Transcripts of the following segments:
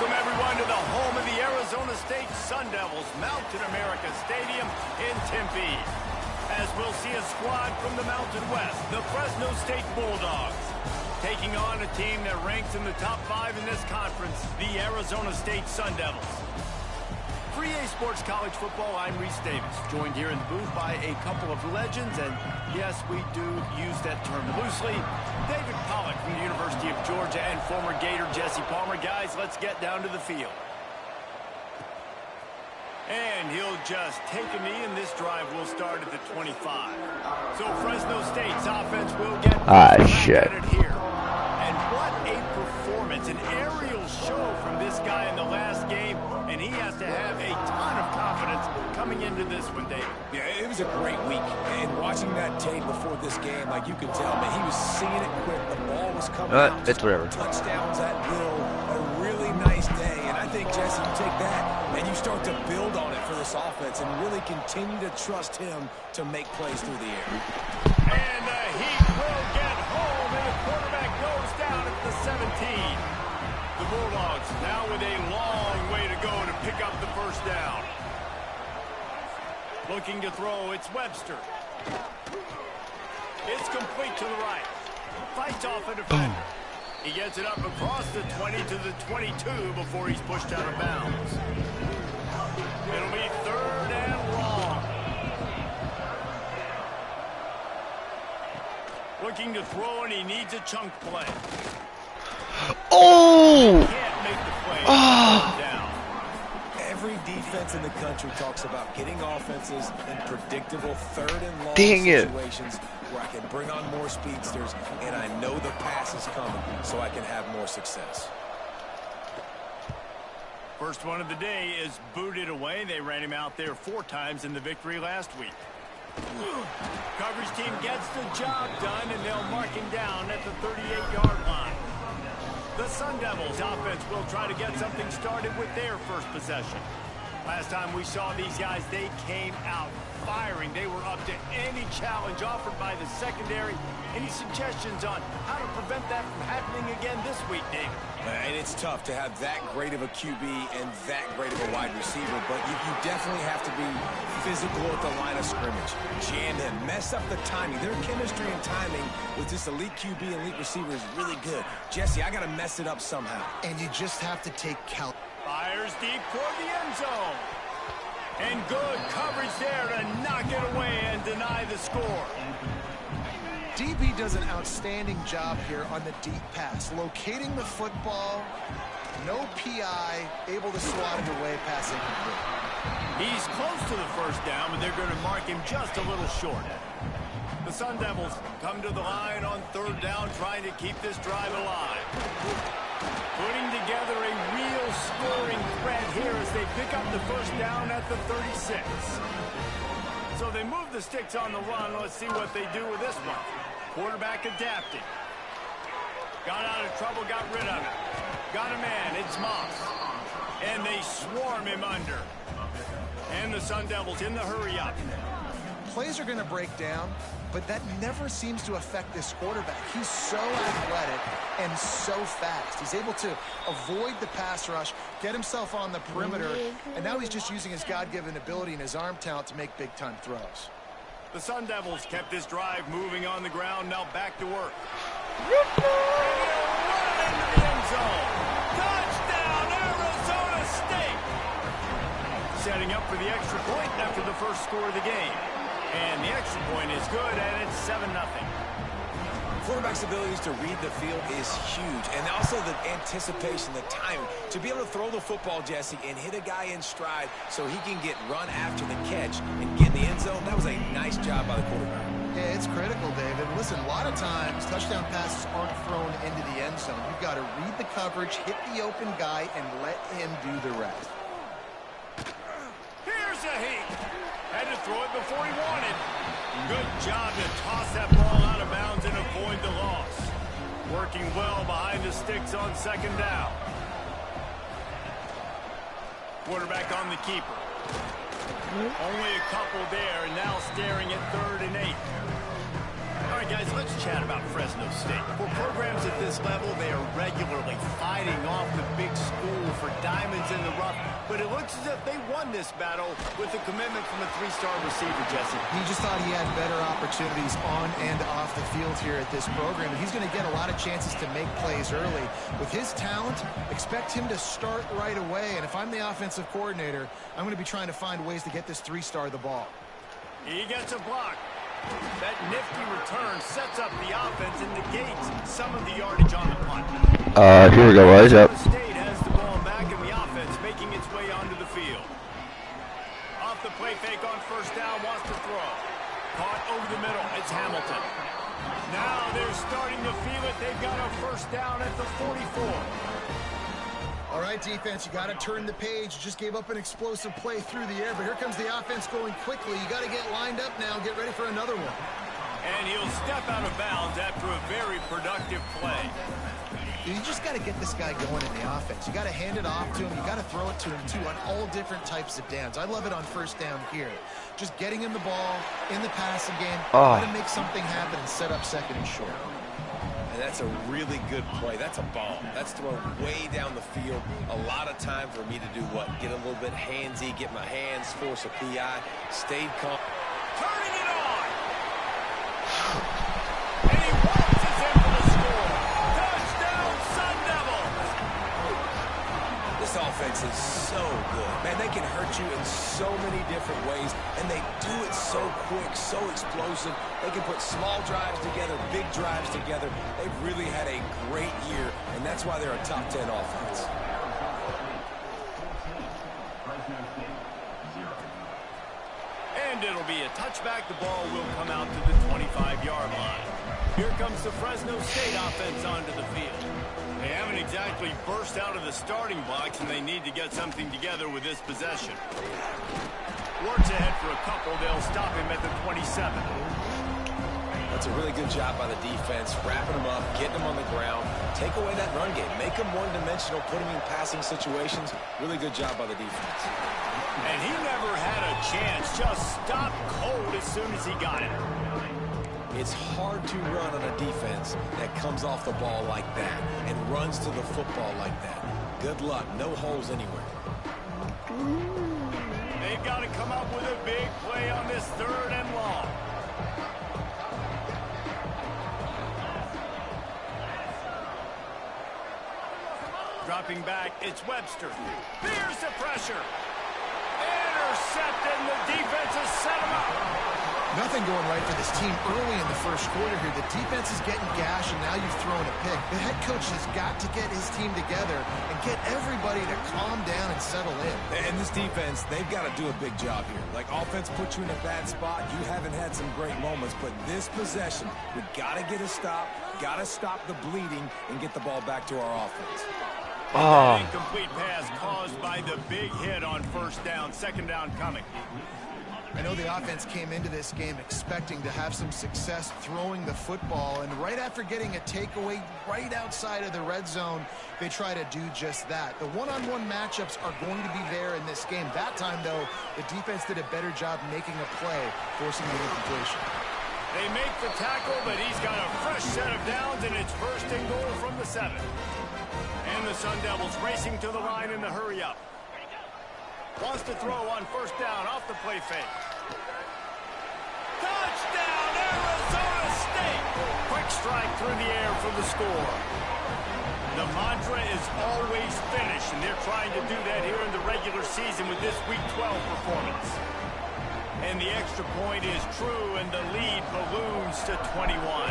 Welcome, everyone, to the home of the Arizona State Sun Devils, Mountain America Stadium in Tempe. As we'll see a squad from the Mountain West, the Fresno State Bulldogs, taking on a team that ranks in the top 5 in this conference, the Arizona State Sun Devils. For EA Sports College Football, I'm Reese Davis, joined here in the booth by a couple of legends, and yes, we do use that term loosely. David Pollack from the University of Georgia and former Gator Jesse Palmer. Guys, let's get down to the field. And he'll just take a knee, and this drive will start at the 25. So Fresno State's offense will get shit. at it here. And what a performance, an aerial show from this guy in the last game, and he has to have a ton of confidence coming into this one, David. Yeah, it was a great week, and watching that tape before this game, like you could tell, man, he was seeing it quick. The ball was coming out. It's whatever. Touchdowns at will, a really nice day, and I think, Jesse, you take that and you start to build on it for this offense and really continue to trust him to make plays through the air. And the Heat will get home, and the quarterback goes down at the 17. The Bulldogs now with a long way to go to pick up the first down. Looking to throw, it's Webster. It's complete to the right. Fights off a defender. He gets it up across the 20 to the 22 before he's pushed out of bounds. It'll be 3rd and long. Looking to throw, and he needs a chunk play. Oh! Can't make the play. Down. Every defense in the country talks about getting offenses in predictable 3rd and long situations where I can bring on more speedsters and I know the pass is coming so I can have more success. First one of the day is booted away. They ran him out there 4 times in the victory last week. Coverage team gets the job done, and they'll mark him down at the 38-yard line. The Sun Devils offense will try to get something started with their first possession. Last time we saw these guys, they came out firing. They were up to any challenge offered by the secondary. Any suggestions on how to prevent that from happening again this week, David? And it's tough to have that great of a QB and that great of a wide receiver, but you definitely have to be physical at the line of scrimmage. Jam him, mess up the timing. Their chemistry and timing with this elite QB and elite receiver is really good. Jesse, I got to mess it up somehow. And you just have to take count. Fires deep toward the end zone. And good coverage there to knock it away and deny the score. DB does an outstanding job here on the deep pass. Locating the football, no PI, able to swat it away, passing complete. He's close to the first down, but they're going to mark him just a little short. The Sun Devils come to the line on 3rd down, trying to keep this drive alive. Putting together a real scoring threat here as they pick up the first down at the 36. So they move the sticks on the run. Let's see what they do with this one. Quarterback adapting. Got out of trouble, got rid of it. Got a man, it's Moss. And they swarm him under. And the Sun Devils in the hurry up. Plays are going to break down, but that never seems to affect this quarterback. He's so athletic and so fast. He's able to avoid the pass rush, get himself on the perimeter, and now he's just using his God-given ability and his arm talent to make big-time throws. The Sun Devils kept this drive moving on the ground, now back to work. And he'll run into the end zone. Touchdown, Arizona State! Setting up for the extra point after the first score of the game. And the extra point is good, and it's 7-0. Quarterback's abilities to read the field is huge, and also the anticipation, the timing. To be able to throw the football, Jesse, and hit a guy in stride so he can get run after the catch and get in the end zone, that was a nice job by the quarterback. Yeah, it's critical, David. Listen, a lot of times touchdown passes aren't thrown into the end zone. You've got to read the coverage, hit the open guy, and let him do the rest. Here's a Heat. Had to throw it before he wanted. Good job to toss that ball out of bounds and avoid the loss. Working well behind the sticks on 2nd down. Quarterback on the keeper. Only a couple there, and now staring at 3rd and 8. right, guys, let's chat about Fresno State. For programs at this level, they are regularly fighting off the big school for diamonds in the rough, but it looks as if they won this battle with a commitment from a three-star receiver, Jesse. He just thought he had better opportunities on and off the field here at this program, and he's going to get a lot of chances to make plays early. With his talent, expect him to start right away, and if I'm the offensive coordinator, I'm going to be trying to find ways to get this three-star the ball. He gets a block. That nifty return sets up the offense and negates some of the yardage on the punt. Here we go, boys. Yep. State has the ball back in the offense, making its way onto the field. Off the play fake on first down, wants to throw. Caught over the middle. It's Hamilton. Now they're starting to feel it. They've got a first down at the 44. All right, defense, you got to turn the page. You just gave up an explosive play through the air, but here comes the offense going quickly. You got to get lined up now, get ready for another one. And he'll step out of bounds after a very productive play. You just got to get this guy going in the offense. You got to hand it off to him. You got to throw it to him, too, on all different types of downs. I love it on first down here. Just getting him the ball in the passing game, try to make something happen and set up second and short. And that's a really good play. That's a bomb. That's thrown way down the field. A lot of time for me to do what? Get a little bit handsy, get my hands, force a PI, stayed calm. Turning it on! And he waltzes in for the score. Touchdown, Sun Devils! This offense is so good. Man, they can hurt you in so many different ways, and they do it so quick, so explosive. They can put small drives together, big drives together. They've really had a great year, and that's why they're a top 10 offense. And it'll be a touchback. The ball will come out to the 25-yard line. Here comes the Fresno State offense onto the field. They haven't exactly burst out of the starting blocks, and they need to get something together with this possession. Works ahead for a couple. They'll stop him at the 27. That's a really good job by the defense, wrapping them up, getting them on the ground, take away that run game, make them one-dimensional, put them in passing situations. Really good job by the defense. And he never had a chance, just stopped cold as soon as he got it. It's hard to run on a defense that comes off the ball like that and runs to the football like that. Good luck. No holes anywhere. They've got to come up with a big play on this third and long. Dropping back, it's Webster. Here's the pressure. Intercepted, and the defense has set him up. Nothing going right for this team early in the first quarter here. The defense is getting gashed, and now you've thrown a pick. The head coach has got to get his team together and get everybody to calm down and settle in. And this defense, they've got to do a big job here. Like, offense puts you in a bad spot. You haven't had some great moments, but this possession, we got to get a stop, got to stop the bleeding, and get the ball back to our offense. An incomplete pass caused by the big hit on first down. Second down coming. I know the offense came into this game expecting to have some success throwing the football, and right after getting a takeaway right outside of the red zone, they try to do just that. The one-on-one matchups are going to be there in this game. That time, though, the defense did a better job making a play, forcing the incompletion. They make the tackle, but he's got a fresh set of downs, and it's first and goal from the 7. And the Sun Devils racing to the line in the hurry-up. Wants to throw on first down off the play fake. Touchdown, Arizona State! Quick strike through the air for the score. The mantra is always finish, and they're trying to do that here in the regular season with this Week 12 performance. And the extra point is true, and the lead balloons to 21.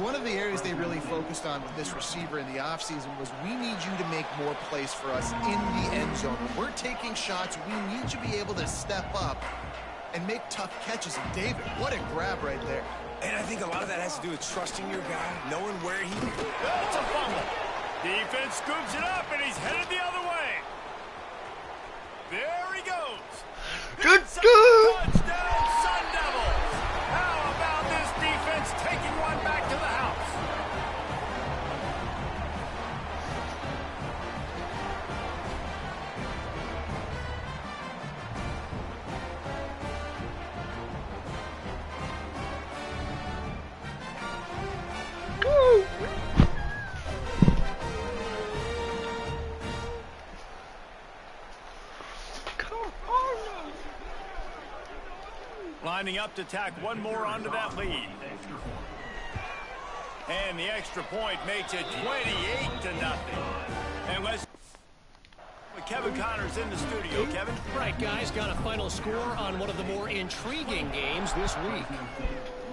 One of the areas they really focused on with this receiver in the offseason was we need you to make more plays for us in the end zone. When we're taking shots, we need you to be able to step up and make tough catches. And David, what a grab right there. And I think a lot of that has to do with trusting your guy, knowing where he is. That's a fumble. Defense scoops it up, and he's headed the other way. There he goes. Good. Touchdown, Sun Devils. How about this defense taking one back to the house? Lining up to tack one more onto that lead. And the extra point makes it 28-0. And let's... Kevin Connors in the studio. Kevin? Right, guys. Got a final score on one of the more intriguing games this week.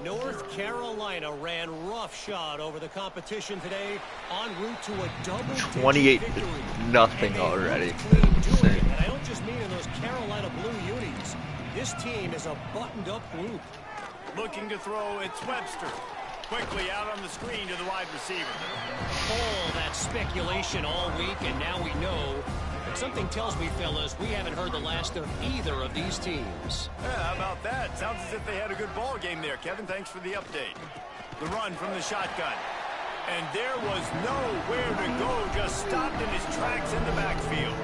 North Carolina ran roughshod over the competition today en route to a double-digit victory. 28-0 already. And I don't just mean in those Carolina blue unis. This team is a buttoned-up group. Looking to throw, it's Webster. Quickly out on the screen to the wide receiver. All that speculation all week, and now we know. But something tells me, fellas, we haven't heard the last of either of these teams. Yeah, how about that? Sounds as if they had a good ball game there, Kevin. Thanks for the update. The run from the shotgun. And there was nowhere to go, just stopped in his tracks in the backfield.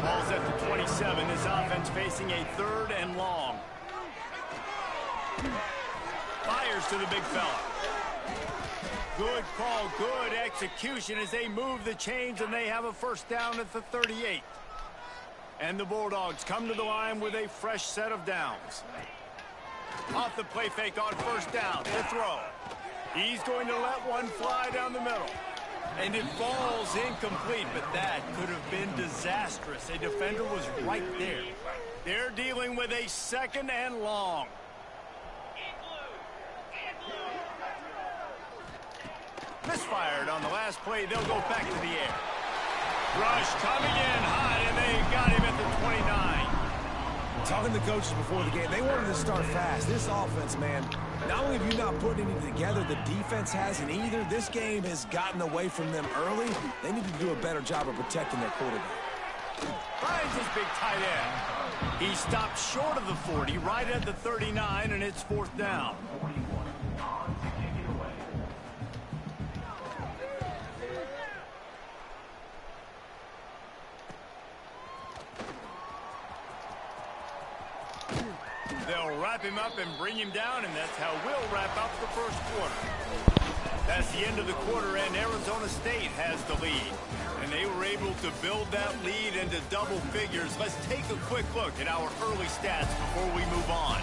Ball's at the 27. This offense facing a 3rd and long. Fires to the big fella. Good call, good execution as they move the chains, and they have a first down at the 38. And the Bulldogs come to the line with a fresh set of downs. Off the play fake on first down. The throw. He's going to let one fly down the middle. And it falls incomplete, but that could have been disastrous. A defender was right there. They're dealing with a 2nd and long. Misfired on the last play. They'll go back to the air. Rush coming in hot, and they got him at the 29. Talking to coaches before the game, they wanted to start fast. This offense, man, not only have you not put anything together, the defense hasn't either. This game has gotten away from them early. They need to do a better job of protecting their quarterback. Finds his big tight end. He stopped short of the 40, right at the 39, and it's 4th down. They'll wrap him up and bring him down, and that's how we'll wrap up the first quarter. That's the end of the quarter, and Arizona State has the lead. And they were able to build that lead into double figures. Let's take a quick look at our early stats before we move on.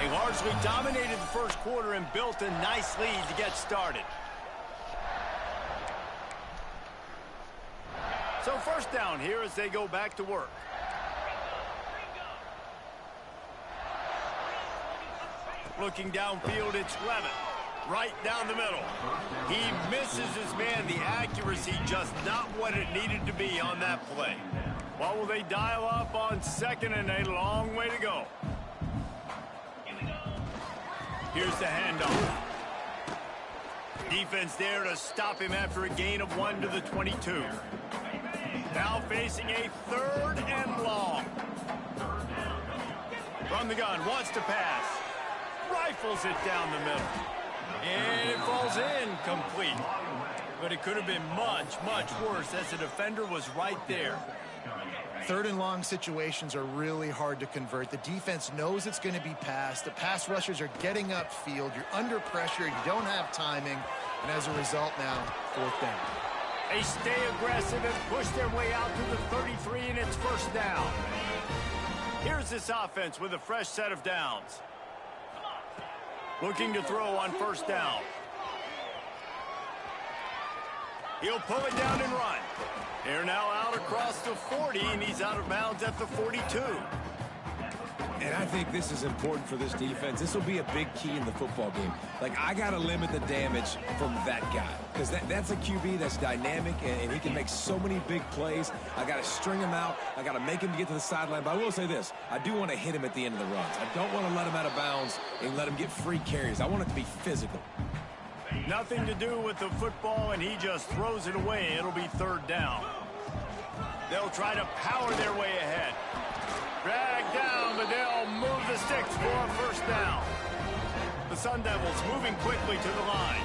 They largely dominated the first quarter and built a nice lead to get started. So first down here as they go back to work. Looking downfield, it's Levitt. Right down the middle. He misses his man. The accuracy just not what it needed to be on that play. What will they dial up on 2nd and a long way to go? Here's the handoff. Defense there to stop him after a gain of 1 to the 22. Now facing a 3rd and long. From the gun, wants to pass. Rifles it down the middle. And it falls incomplete. But it could have been much, much worse as the defender was right there. 3rd and long situations are really hard to convert. The defense knows it's going to be passed. The pass rushers are getting upfield. You're under pressure. You don't have timing. And as a result now, 4th down. They stay aggressive and push their way out to the 33, and it's first down. Here's this offense with a fresh set of downs. Looking to throw on first down. He'll pull it down and run. They're now out across the 40, and he's out of bounds at the 42. And I think this is important for this defense. This will be a big key in the football game. Like, I got to limit the damage from that guy. Because that's a QB that's dynamic, and he can make so many big plays. I got to string him out. I got to make him get to the sideline. But I will say this. I do want to hit him at the end of the runs. I don't want to let him out of bounds and let him get free carries. I want it to be physical. Nothing to do with the football, and he just throws it away. It'll be 3rd down. They'll try to power their way ahead. Drag down, but they'll move the sticks for a first down. The Sun Devils moving quickly to the line.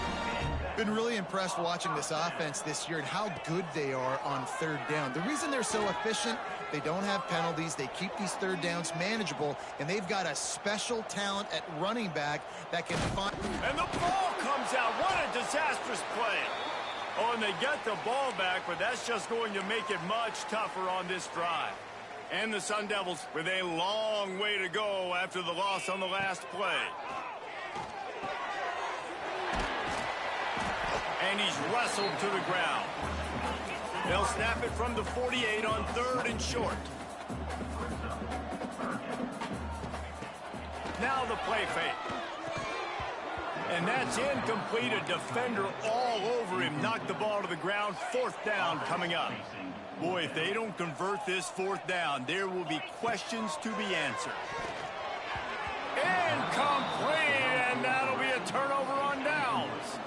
Been really impressed watching this offense this year and how good they are on 3rd down. The reason they're so efficient, they don't have penalties. They keep these 3rd downs manageable, and they've got a special talent at running back that can find... And the ball comes out. What a disastrous play. Oh, and they get the ball back, but that's just going to make it much tougher on this drive. And the Sun Devils with a long way to go after the loss on the last play. And he's wrestled to the ground. They'll snap it from the 48 on 3rd and short. Now the play fake. And that's incomplete. A defender all over him. Knocked the ball to the ground. 4th down coming up. Boy, if they don't convert this 4th down, there will be questions to be answered. Incomplete, and that'll be a turnover on downs.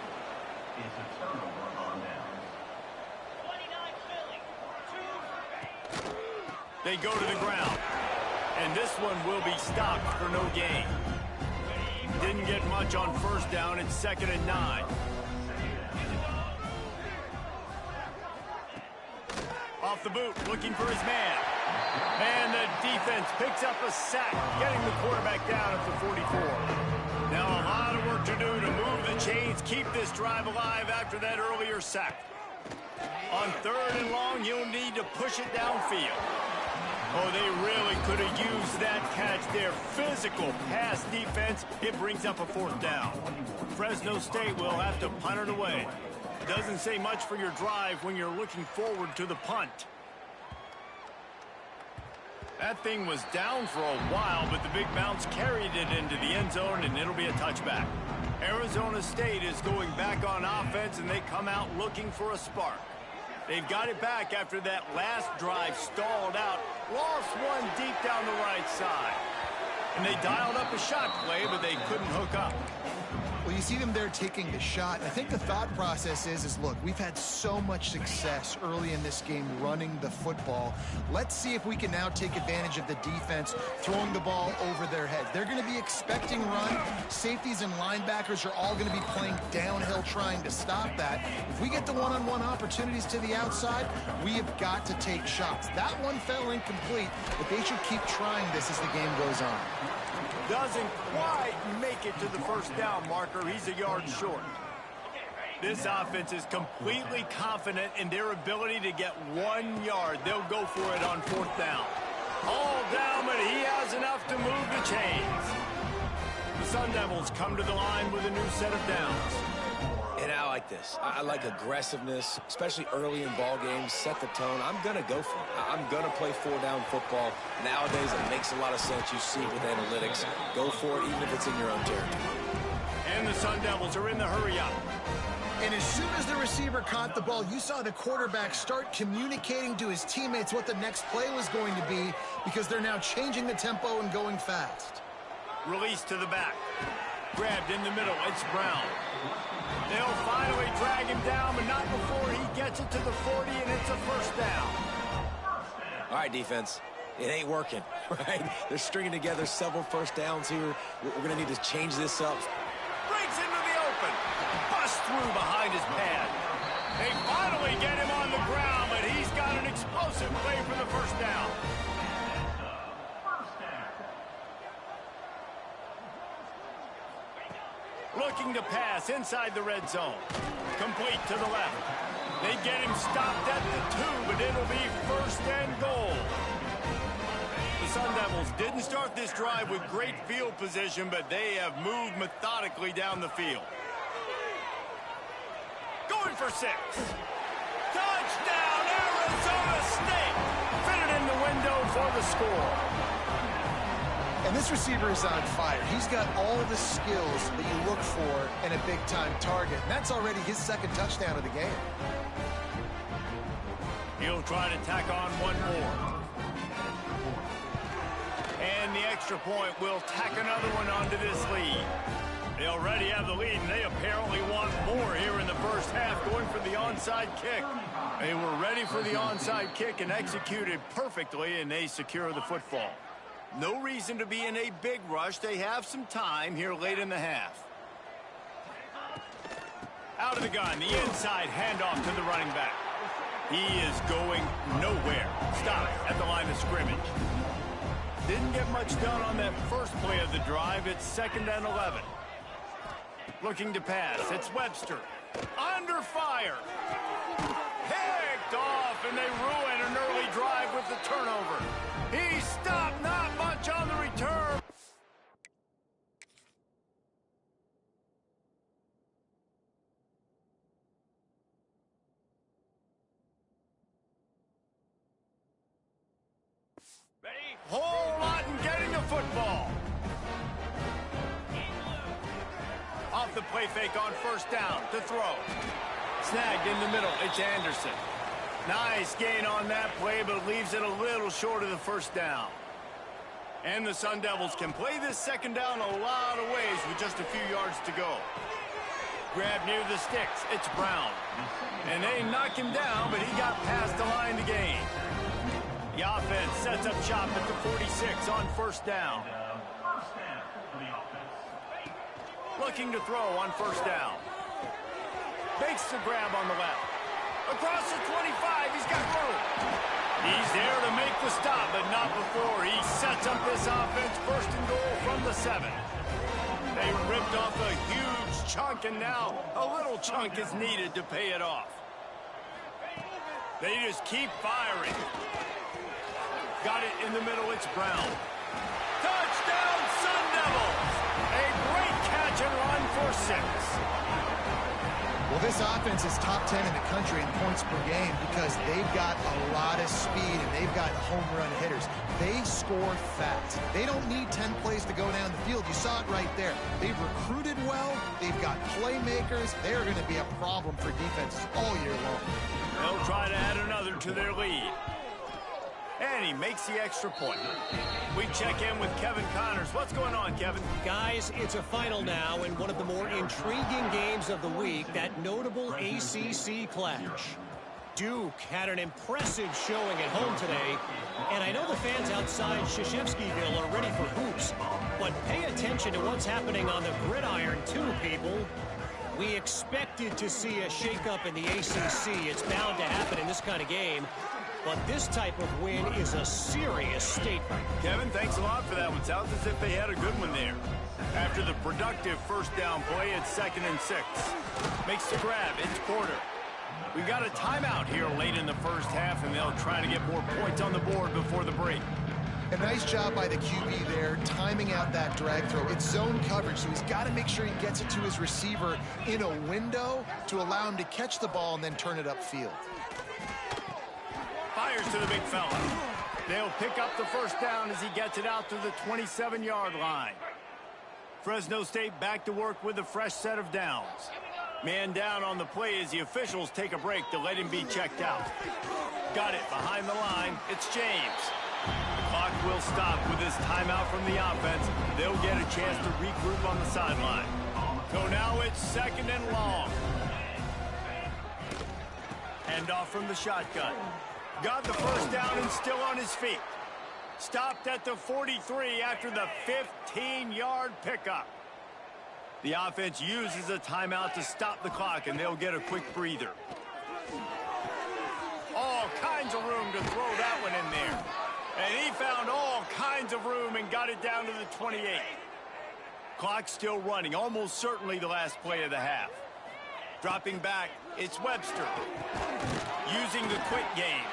They go to the ground, and this one will be stopped for no gain. Didn't get much on 1st down. It's 2nd and 9. Off the boot, looking for his man. And the defense picks up a sack, getting the quarterback down at the 44. Now a lot of work to do to move the chains, keep this drive alive after that earlier sack. On 3rd and long, he'll need to push it downfield. Oh, they really could have used that catch there. Physical pass defense. It brings up a 4th down. Fresno State will have to punt it away. Doesn't say much for your drive when you're looking forward to the punt. That thing was down for a while, but the big bounce carried it into the end zone, and it'll be a touchback. Arizona State is going back on offense, and they come out looking for a spark. They've got it back after that last drive stalled out. Lost one deep down the right side. And they dialed up a shot play, but they couldn't hook up. Well, you see them there taking the shot. I think the thought process is look, we've had so much success early in this game running the football. Let's see if we can now take advantage of the defense throwing the ball over their heads. They're going to be expecting run. Safeties and linebackers are all going to be playing downhill trying to stop that. If we get the one-on-one opportunities to the outside, we have got to take shots. That one fell incomplete, but they should keep trying this as the game goes on. Doesn't quite make it to the 1st down marker. He's a yard short. This offense is completely confident in their ability to get 1 yard. They'll go for it on 4th down. All down, but he has enough to move the chains. The Sun Devils come to the line with a new set of downs. And I like this. I like aggressiveness, especially early in ball games. Set the tone. I'm going to go for it. I'm going to play 4-down football. Nowadays, it makes a lot of sense. You see it with analytics. Go for it, even if it's in your own territory. And the Sun Devils are in the hurry-up. And as soon as the receiver caught the ball, you saw the quarterback start communicating to his teammates what the next play was going to be because they're now changing the tempo and going fast. Release to the back. Grabbed in the middle. It's Brown. They'll finally drag him down, but not before he gets it to the 40, and it's a 1st down. All right, defense. It ain't working, right? They're stringing together several 1st downs here. We're going to need to change this up. Breaks into the open. Bust through behind his pad. They finally get him on the ground, but he's got an explosive play for the 1st down. Looking to pass inside the red zone. Complete to the left. They get him stopped at the 2, but it'll be 1st and goal. The Sun Devils didn't start this drive with great field position, but they have moved methodically down the field. Going for 6. Touchdown, Arizona State! Fitted in the window for the score. And this receiver is on fire. He's got all the skills that you look for in a big-time target. And that's already his 2nd touchdown of the game. He'll try to tack on one more. And the extra point will tack another one onto this lead. They already have the lead, and they apparently want more here in the 1st half, going for the onside kick. They were ready for the onside kick and executed perfectly, and they secure the football. No reason to be in a big rush. They have some time here late in the half. Out of the gun, the inside handoff to the running back. He is going nowhere. Stop at the line of scrimmage. Didn't get much done on that first play of the drive. It's 2nd and 11. Looking to pass. It's Webster. Under fire. Picked off, and they ruin an early drive with the turnover. He stopped, not much on the return. Whole lot in getting the football. Off the play fake on first down to throw. Snagged in the middle. It's Anderson. Nice gain on that play, but leaves it a little short of the first down. And the Sun Devils can play this second down a lot of ways with just a few yards to go. Grab near the sticks. It's Brown. And they knock him down, but he got past the line to gain. The offense sets up shop at the 46 on first down. Looking to throw on first down. Makes the grab on the left. Across the 25, he's got room. He's there to make the stop, but not before. He sets up this offense first and goal from the 7. They ripped off a huge chunk, and now a little chunk is needed to pay it off. They just keep firing. Got it in the middle, it's Brown. Touchdown, Sun Devils! A great catch and run for 6. Well, this offense is top 10 in the country in points per game because they've got a lot of speed and they've got home run hitters. They score fast. They don't need 10 plays to go down the field. You saw it right there. They've recruited well. They've got playmakers. They're going to be a problem for defenses all year long. They'll try to add another to their lead. And he makes the extra point. We check in with Kevin Connors. What's going on, Kevin? Guys, it's a final now in one of the more intriguing games of the week, that notable ACC clash. Duke had an impressive showing at home today, and I know the fans outside Krzyzewskiville are ready for hoops, but pay attention to what's happening on the gridiron too, people. We expected to see a shakeup in the ACC. It's bound to happen in this kind of game. But this type of win is a serious statement. Kevin, thanks a lot for that one. Sounds as if they had a good one there. After the productive first down play, it's 2nd and 6. Makes the grab. It's Porter. We got a timeout here late in the first half, and they'll try to get more points on the board before the break. A nice job by the QB there, timing out that drag throw. It's zone coverage, so he's got to make sure he gets it to his receiver in a window to allow him to catch the ball and then turn it upfield. Fires to the big fella. They'll pick up the first down as he gets it out to the 27-yard line. Fresno State back to work with a fresh set of downs. Man down on the play as the officials take a break to let him be checked out. Got it behind the line. It's James. The clock will stop with this timeout from the offense. They'll get a chance to regroup on the sideline. So now it's 2nd and long. Handoff from the shotgun. Got the first down and still on his feet. Stopped at the 43 after the 15-yard pickup. The offense uses a timeout to stop the clock, and they'll get a quick breather. All kinds of room to throw that one in there. And he found all kinds of room and got it down to the 28. Clock still running, almost certainly the last play of the half. Dropping back, it's Webster. Using the quick game.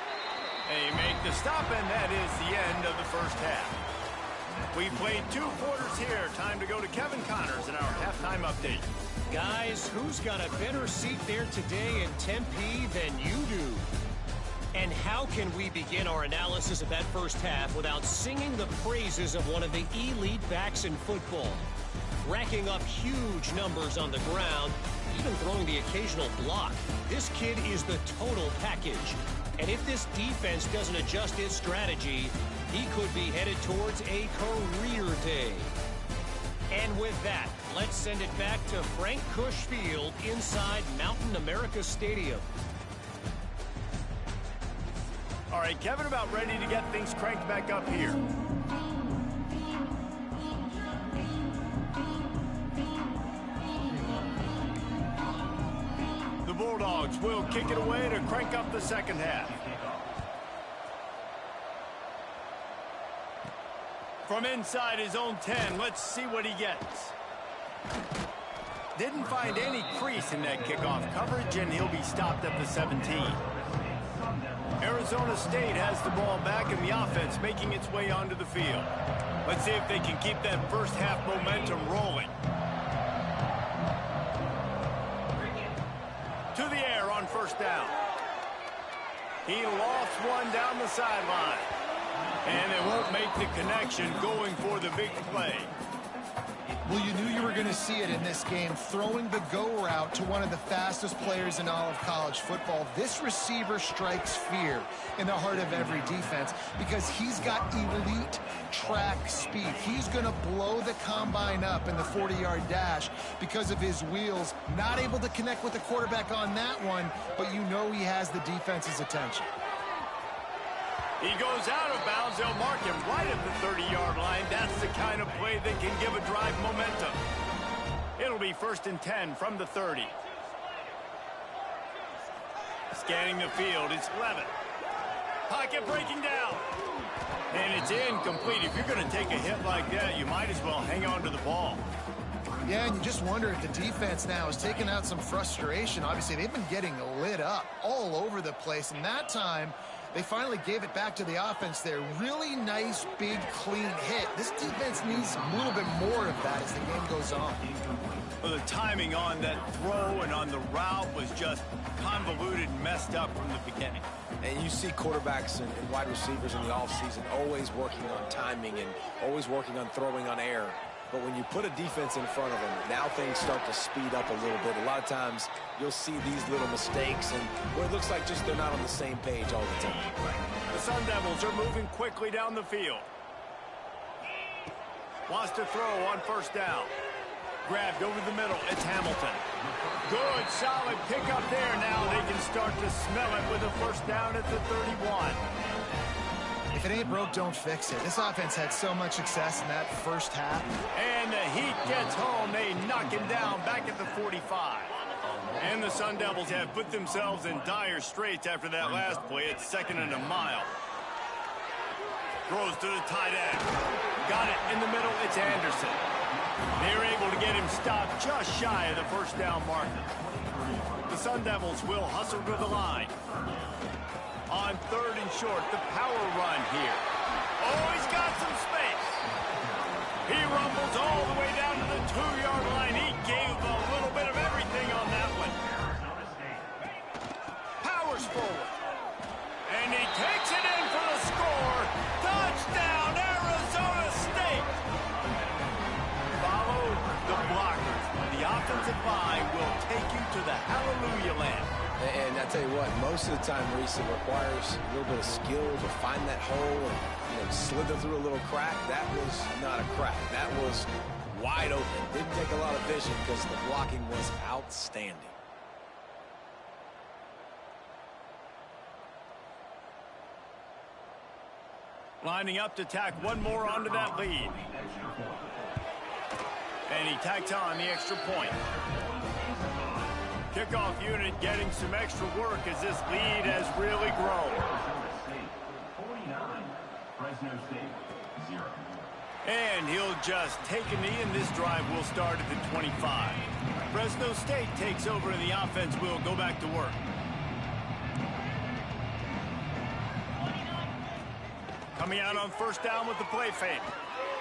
They make the stop, and that is the end of the first half. We played 2 quarters here. Time to go to Kevin Connors in our halftime update. Guys, who's got a better seat there today in Tempe than you do? And how can we begin our analysis of that first half without singing the praises of one of the elite backs in football? Racking up huge numbers on the ground, even throwing the occasional block. This kid is the total package. And if this defense doesn't adjust its strategy, he could be headed towards a career day. And with that, let's send it back to Frank Cush Field inside Mountain America Stadium. All right, Kevin, about ready to get things cranked back up here. The Bulldogs will kick it away to crank up the second half. From inside his own 10, let's see what he gets. Didn't find any crease in that kickoff coverage, and he'll be stopped at the 17. Arizona State has the ball back in the offense, making its way onto the field. Let's see if they can keep that first half momentum rolling. To the air on first down. He lofts one down the sideline. And they won't make the connection going for the big play. Well, you knew you were going to see it in this game, throwing the go route to one of the fastest players in all of college football. This receiver strikes fear in the heart of every defense because he's got elite track speed. He's going to blow the combine up in the 40-yard dash because of his wheels. Not able to connect with the quarterback on that one, but you know he has the defense's attention. He goes out of bounds. They'll mark him right at the 30-yard line. That's the kind of play that can give a drive momentum. It'll be 1st and 10 from the 30. Scanning the field, it's Levin. Pocket breaking down. And it's incomplete. If you're going to take a hit like that, you might as well hang on to the ball. Yeah, and you just wonder if the defense now is taking out some frustration. Obviously, they've been getting lit up all over the place, and that time they finally gave it back to the offense there. Really nice, big, clean hit. This defense needs a little bit more of that as the game goes on. Well, the timing on that throw and on the route was just convoluted, messed up from the beginning. And you see quarterbacks and wide receivers in the offseason always working on timing and always working on throwing on air. But when you put a defense in front of them, now things start to speed up a little bit. A lot of times you'll see these little mistakes and where it looks like just they're not on the same page all the time. The Sun Devils are moving quickly down the field. Wants to throw on first down. Grabbed over the middle. It's Hamilton. Good, solid pickup there. Now they can start to smell it with a first down at the 31. If it ain't broke, don't fix it. This offense had so much success in that first half. And the heat gets home. They knock him down back at the 45. And the Sun Devils have put themselves in dire straits after that last play. It's 2nd and a mile. Throws to the tight end. Got it in the middle. It's Anderson. They're able to get him stopped just shy of the first down marker. The Sun Devils will hustle to the line. On 3rd and short, the power run here. Oh, he's got some space. He rumbles all the way down to the 2-yard line. He gave a little bit of everything on that one. Powers forward. And he takes it in for the score. Touchdown, Arizona State. Follow the blockers. The offensive line will take you to the hallelujah land. And I tell you what, most of the time, Reese, it requires a little bit of skill to find that hole and slither through a little crack. That was not a crack. That was wide open. Didn't take a lot of vision because the blocking was outstanding. Lining up to tack one more onto that lead. And he tacks on the extra point. Kickoff unit getting some extra work as this lead has really grown. And he'll just take a knee, and this drive will start at the 25. Fresno State takes over, and the offense will go back to work. Coming out on first down with the play fake.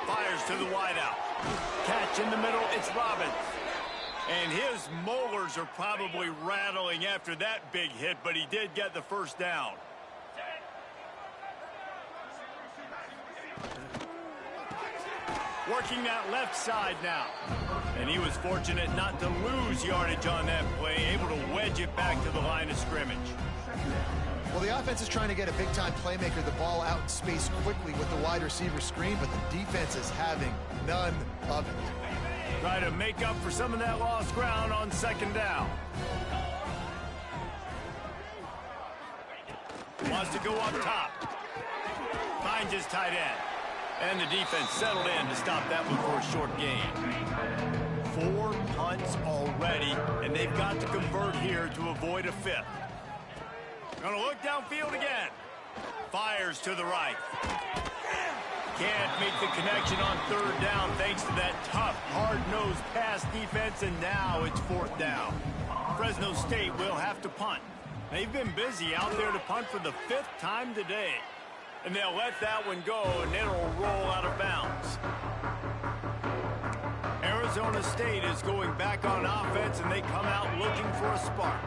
Fires to the wideout. Catch in the middle, it's Robbins. And his molars are probably rattling after that big hit, but he did get the first down. Working that left side now. And he was fortunate not to lose yardage on that play, able to wedge it back to the line of scrimmage. Well, the offense is trying to get a big-time playmaker the ball out in space quickly with the wide receiver screen, but the defense is having none of it. Try to make up for some of that lost ground on second down. Wants to go up top. Finds his tight end. And the defense settled in to stop that one for a short gain. 4 punts already, and they've got to convert here to avoid a 5th. Gonna look downfield again. Fires to the right. Can't make the connection on third down thanks to that tough, hard-nosed pass defense, and now it's 4th down. Fresno State will have to punt. They've been busy out there to punt for the 5th time today. And they'll let that one go, and it'll roll out of bounds. Arizona State is going back on offense, and they come out looking for a spark.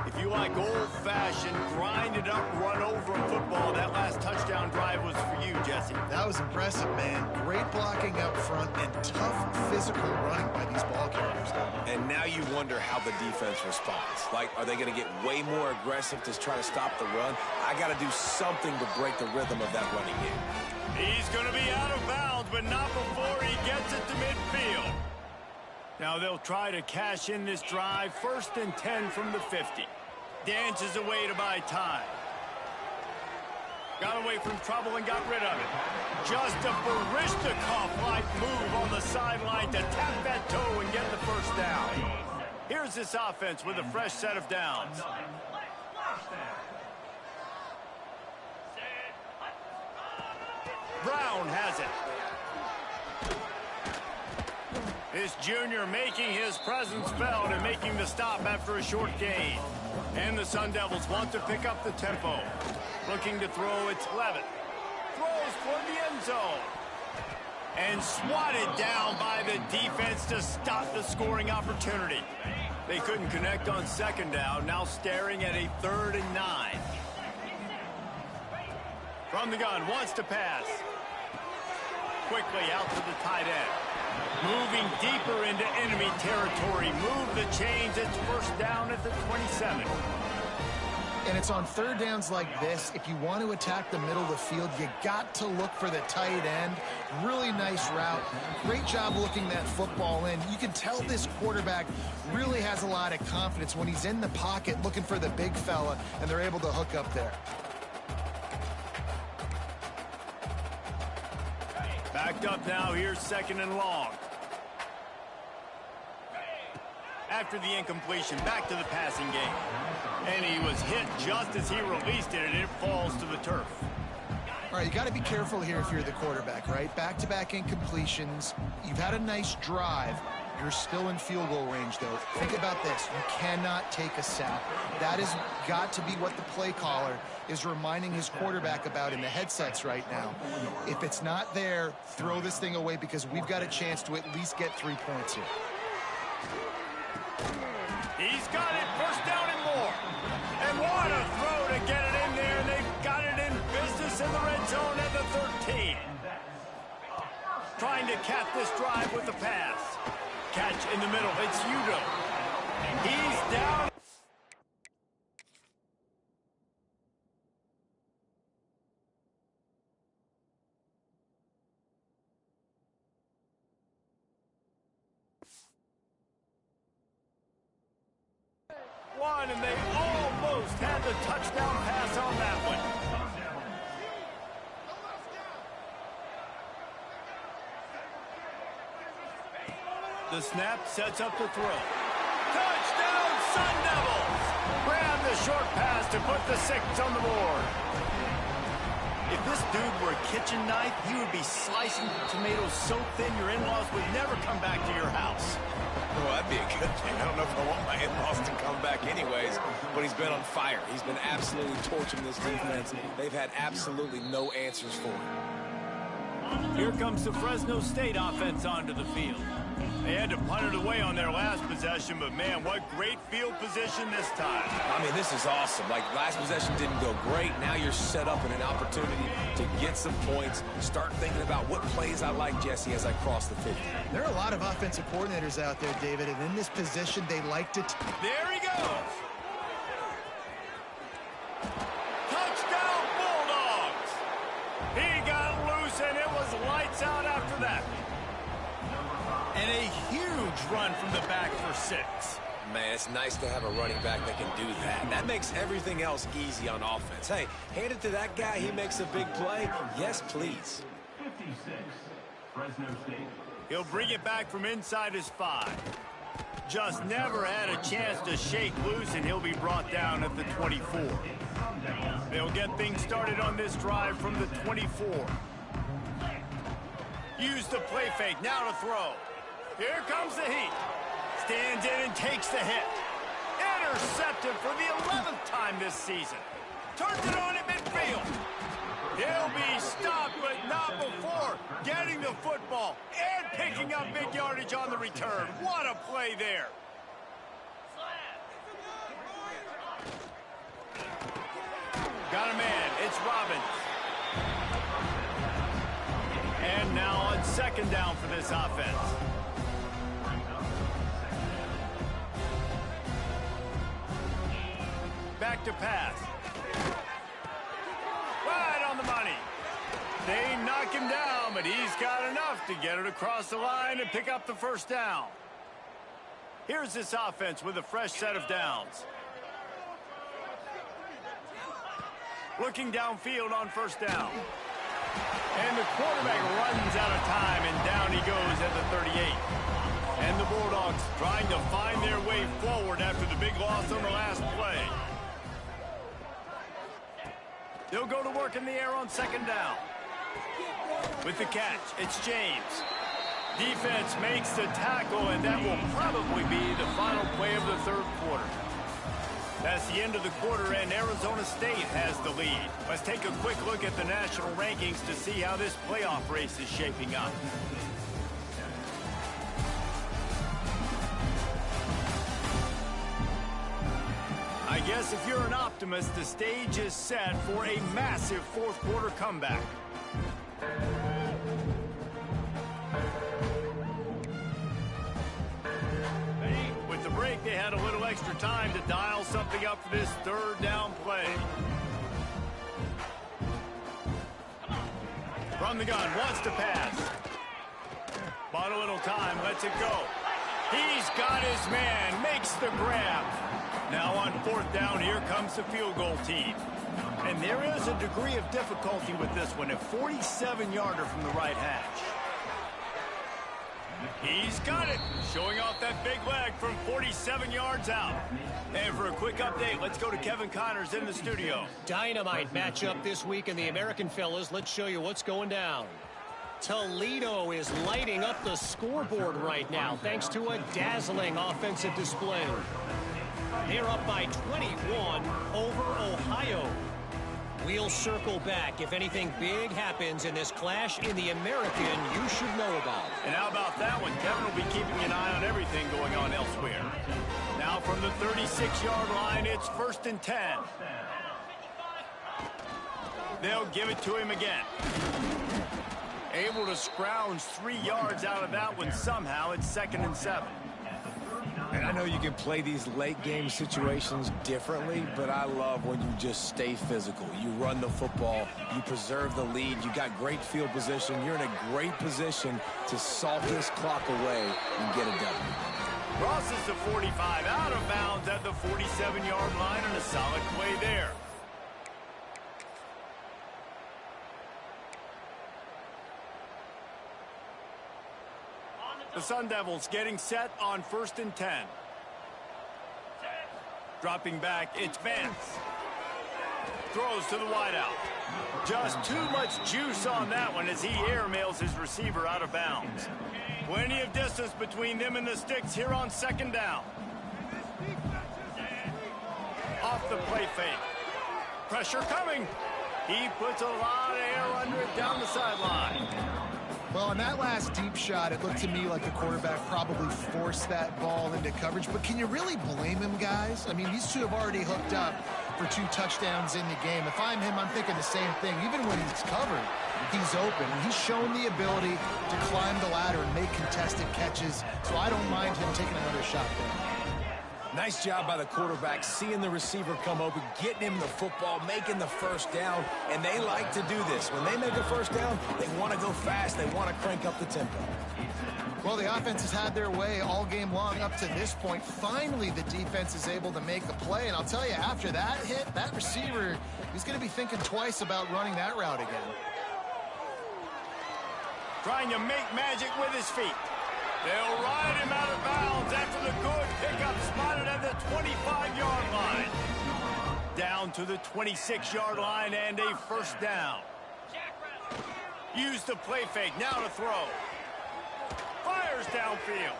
If you like old-fashioned, grind-it-up, run-over football, that last touchdown drive was for you, Jesse. That was impressive, man. Great blocking up front and tough physical running by these ball carriers, though. And now you wonder how the defense responds. Like, are they going to get way more aggressive to try to stop the run? I got to do something to break the rhythm of that running game. He's going to be out of bounds, but not before he gets it to midfield. Now they'll try to cash in this drive. 1st and 10 from the 50. Dances away to buy time. Got away from trouble and got rid of it. Just a Barishnikov-like move on the sideline to tap that toe and get the 1st down. Here's this offense with a fresh set of downs. Brown has it. This junior making his presence felt and making the stop after a short gain. And the Sun Devils want to pick up the tempo. Looking to throw, it's Levitt. Throws toward the end zone. And swatted down by the defense to stop the scoring opportunity. They couldn't connect on 2nd down, now staring at a 3rd and 9. From the gun, wants to pass. Quickly out to the tight end. Moving deeper into enemy territory. Move the chains. It's 1st down at the 27. And it's on 3rd downs like this. If you want to attack the middle of the field, you got to look for the tight end. Really nice route. Great job looking that football in. You can tell this quarterback really has a lot of confidence when he's in the pocket looking for the big fella, and they're able to hook up there. Backed up now, here's 2nd and long. After the incompletion, back to the passing game. And he was hit just as he released it, and it falls to the turf. All right, you got to be careful here if you're the quarterback, right? Back-to-back incompletions. You've had a nice drive. You're still in field goal range, though. Think about this. You cannot take a sack. That has got to be what the play caller is reminding his quarterback about in the headsets right now. If it's not there, throw this thing away because we've got a chance to at least get 3 points here. He's got it, 1st down and more. And what a throw to get it in there. They've got it in business in the red zone at the 13. Trying to cap this drive with the pass. Catch in the middle, it's Udo. He's down. One, and they almost had the touchdown pass on that one. The snap sets up the throw. Touchdown, Sun Devils! Grab the short pass to put the 6 on the board. If this dude were a kitchen knife, he would be slicing tomatoes so thin your in-laws would never come back to your house. Well, that'd be a good thing. I don't know if I want my in-laws to come back anyways, but he's been on fire. He's been absolutely torching this defense. They've had absolutely no answers for him. Here comes the Fresno State offense onto the field. They had to punt it away on their last possession, but man, what great field position this time. I mean, this is awesome. Like, last possession didn't go great. Now you're set up in an opportunity to get some points. Start thinking about what plays I like, Jesse, as I cross the 50. There are a lot of offensive coordinators out there, David, and in this position, they like to... There he goes! Touchdown, Bulldogs! He got loose, and it was lights out after that. And a huge run from the back for 6. Man, it's nice to have a running back that can do that. That makes everything else easy on offense. Hey, hand it to that guy. He makes a big play. Yes, please. 56, Fresno State. He'll bring it back from inside his 5. Just never had a chance to shake loose, and he'll be brought down at the 24. They'll get things started on this drive from the 24. Use the play fake, now to throw. Here comes the heat. Stands in and takes the hit. Intercepted for the 11th time this season. Turns it on at midfield. He'll be stopped, but not before getting the football and picking up big yardage on the return. What a play there. Got a man. It's Robbins. And now on second down for this offense. Back to pass. Right on the money. They knock him down, but he's got enough to get it across the line and pick up the first down. Here's this offense with a fresh set of downs. Looking downfield on first down. And the quarterback runs out of time, and down he goes at the 38. And the Bulldogs trying to find their way forward after the big loss on the last play. They'll go to work in the air on second down. With the catch, it's James. Defense makes the tackle, and that will probably be the final play of the third quarter. That's the end of the quarter, and Arizona State has the lead. Let's take a quick look at the national rankings to see how this playoff race is shaping up. I guess if you're an optimist, the stage is set for a massive fourth quarter comeback. With the break, they had a little extra time to dial something up for this third down play. From the gun, wants to pass. Bought a little time, lets it go. He's got his man, makes the grab. Now on fourth down, here comes the field goal team. And there is a degree of difficulty with this one, a 47-yarder from the right hash. He's got it, showing off that big leg from 47 yards out. And for a quick update, let's go to Kevin Connors in the studio. Dynamite matchup this week in the American, fellas. Let's show you what's going down. Toledo is lighting up the scoreboard right now thanks to a dazzling offensive display. They're up by 21 over Ohio. We'll circle back if anything big happens in this clash in the American you should know about. And how about that one? Kevin will be keeping an eye on everything going on elsewhere. Now from the 36-yard line, it's 1st and 10. They'll give it to him again. Able to scrounge 3 yards out of that one somehow. It's 2nd and 7. And I know you can play these late-game situations differently, but I love when you just stay physical. You run the football, you preserve the lead, you got great field position, you're in a great position to salt this clock away and get it done. Crosses the 45, out of bounds at the 47-yard line, and a solid play there. The Sun Devils getting set on 1st and 10. Dropping back, it's Vance. Throws to the wideout. Just too much juice on that one as he airmails his receiver out of bounds. Plenty of distance between them and the sticks here on 2nd down. Off the play fake. Pressure coming. He puts a lot of air under it down the sideline. Well, on that last deep shot, it looked to me like the quarterback probably forced that ball into coverage. But can you really blame him, guys? I mean, these two have already hooked up for 2 touchdowns in the game. If I'm him, I'm thinking the same thing. Even when he's covered, he's open. And he's shown the ability to climb the ladder and make contested catches. So I don't mind him taking another shot there. Nice job by the quarterback, seeing the receiver come open, getting him the football, making the first down, and they like to do this. When they make a first down, they want to go fast, they want to crank up the tempo. Well, the offense has had their way all game long up to this point. Finally, the defense is able to make a play, and I'll tell you, after that hit, that receiver, he's going to be thinking twice about running that route again. Trying to make magic with his feet. They'll ride him out of bounds after the good pickup spotted at the 25-yard line. Down to the 26-yard line and a first down. Use the play fake, now to throw. Fires downfield.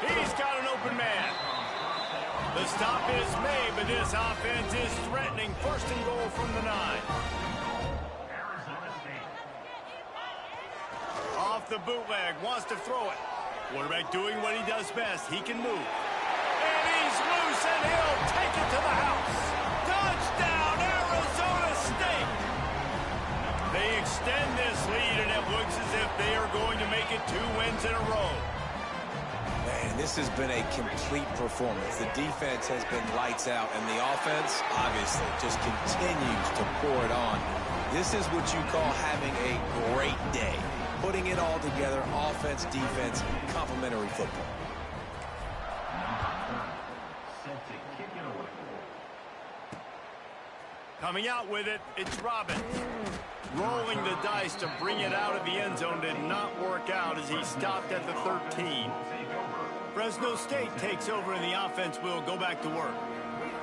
He's got an open man. The stop is made, but this offense is threatening. First and goal from the 9. Off the bootleg, wants to throw it. Quarterback doing what he does best. He can move. And he's loose, and he'll take it to the house. Touchdown, Arizona State! They extend this lead, and it looks as if they are going to make it 2 wins in a row. Man, this has been a complete performance. The defense has been lights out, and the offense, obviously, just continues to pour it on. This is what you call having a great day. Putting it all together, offense, defense, complementary football. Coming out with it, it's Robbins. Rolling the dice to bring it out of the end zone did not work out as he stopped at the 13. Fresno State takes over and the offense will go back to work.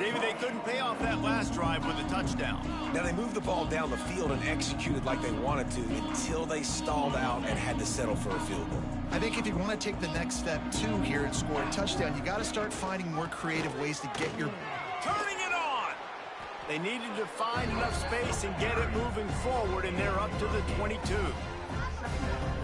David, they couldn't pay off that last drive with a touchdown. Now, they moved the ball down the field and executed like they wanted to until they stalled out and had to settle for a field goal. I think if you want to take the next step, too, here and score a touchdown, you got to start finding more creative ways to get your... Turning it on! They needed to find enough space and get it moving forward, and they're up to the 22.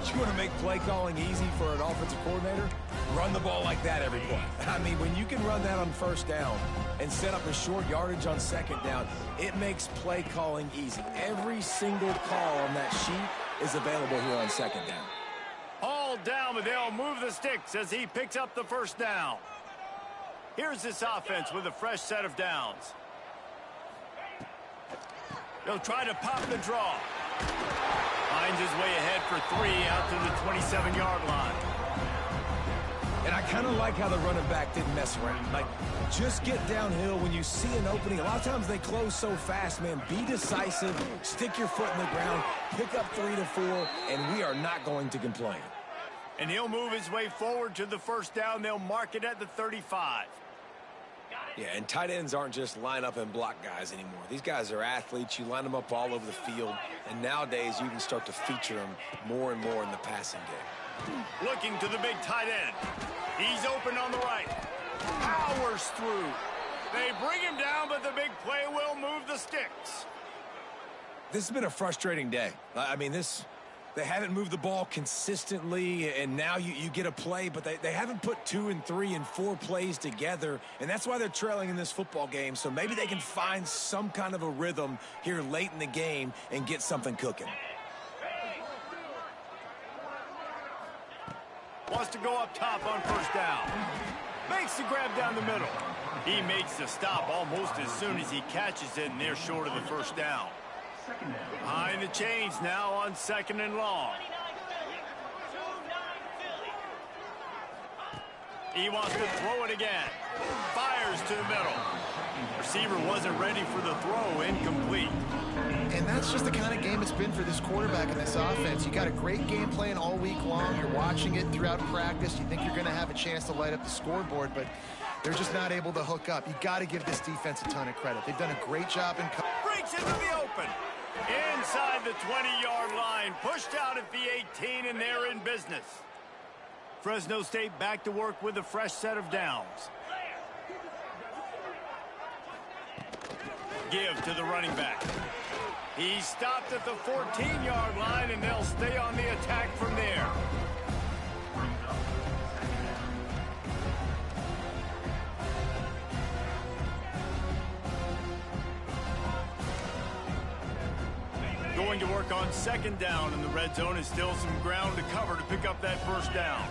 You want to make play calling easy for an offensive coordinator? Run the ball like that every play. I mean, when you can run that on first down and set up a short yardage on second down, it makes play calling easy. Every single call on that sheet is available here on second down. All down, but they'll move the sticks as he picks up the first down. Here's this offense with a fresh set of downs. They'll try to pop the draw. Finds his way ahead for 3 out to the 27-yard line. And I kind of like how the running back didn't mess around. Like, just get downhill when you see an opening. A lot of times they close so fast, man. Be decisive, stick your foot in the ground, pick up 3 to 4, and we are not going to complain. And he'll move his way forward to the first down. They'll mark it at the 35. Yeah, and tight ends aren't just line up and block guys anymore. These guys are athletes. You line them up all over the field, and nowadays you can start to feature them more and more in the passing game. Looking to the big tight end. He's open on the right. Powers through. They bring him down, but the big play will move the sticks. This has been a frustrating day. I mean, they haven't moved the ball consistently, and now you get a play, but they haven't put 2 and 3 and 4 plays together, and that's why they're trailing in this football game. So maybe they can find some kind of a rhythm here late in the game and get something cooking. Wants to go up top on first down. Makes the grab down the middle. He makes the stop almost as soon as he catches it, and they're short of the first down. Behind the chains now on 2nd and long. He wants to throw it again. Fires to the middle. Receiver wasn't ready for the throw, incomplete. And that's just the kind of game it's been for this quarterback in this offense. You got a great game plan all week long. You're watching it throughout practice. You think you're going to have a chance to light up the scoreboard, but they're just not able to hook up. You got to give this defense a ton of credit. They've done a great job in... Breaks into the open. Inside the 20-yard line. Pushed out at the 18, and they're in business. Fresno State back to work with a fresh set of downs. Give to the running back. He stopped at the 14-yard line, and they'll stay on the attack from there. Going to work on 2nd down, and the red zone is still some ground to cover to pick up that first down.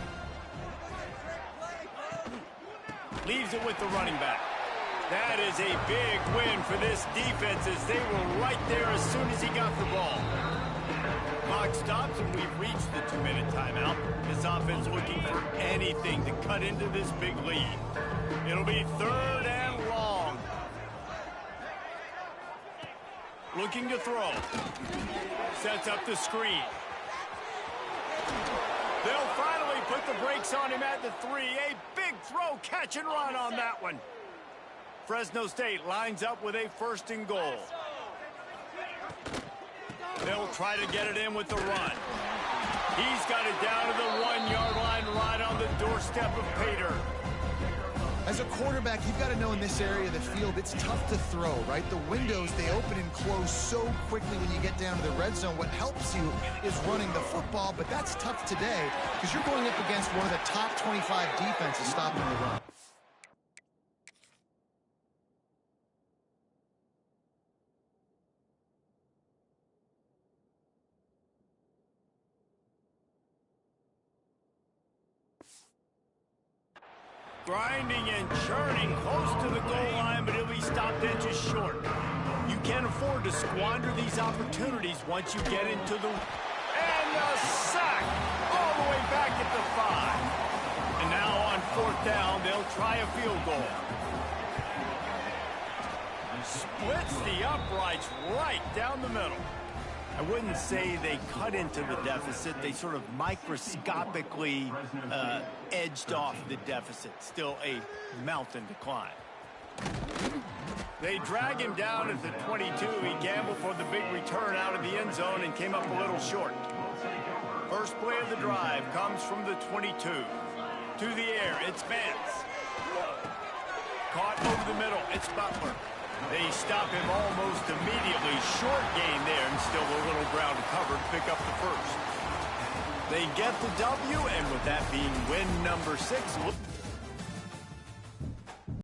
Leaves it with the running back. That is a big win for this defense as they were right there as soon as he got the ball. Clock stops, and we've reached the 2-minute timeout. This offense looking for anything to cut into this big lead. It'll be 3rd and long. Looking to throw. Sets up the screen. They'll finally put the brakes on him at the 3. A big throw, catch and run on that one. Fresno State lines up with a 1st and goal. They'll try to get it in with the run. He's got it down to the 1-yard line right on the doorstep of Pater. As a quarterback, you've got to know in this area of the field, it's tough to throw, right? The windows, they open and close so quickly when you get down to the red zone. What helps you is running the football, but that's tough today because you're going up against one of the top 25 defenses stopping the run. Grinding and churning close to the goal line, but he'll be stopped inches short. You can't afford to squander these opportunities once you get into the... And a sack all the way back at the 5. And now on 4th down, they'll try a field goal. Splits the uprights right down the middle. I wouldn't say they cut into the deficit. They sort of microscopically edged off the deficit. Still a mountain to climb. They drag him down at the 22. He gambled for the big return out of the end zone and came up a little short. First play of the drive comes from the 22. To the air, it's Vance. Caught over the middle, it's Butler. They stop him almost immediately. Short gain there, and still a little ground covered. Pick up the first. They get the W, and with that being win number 6...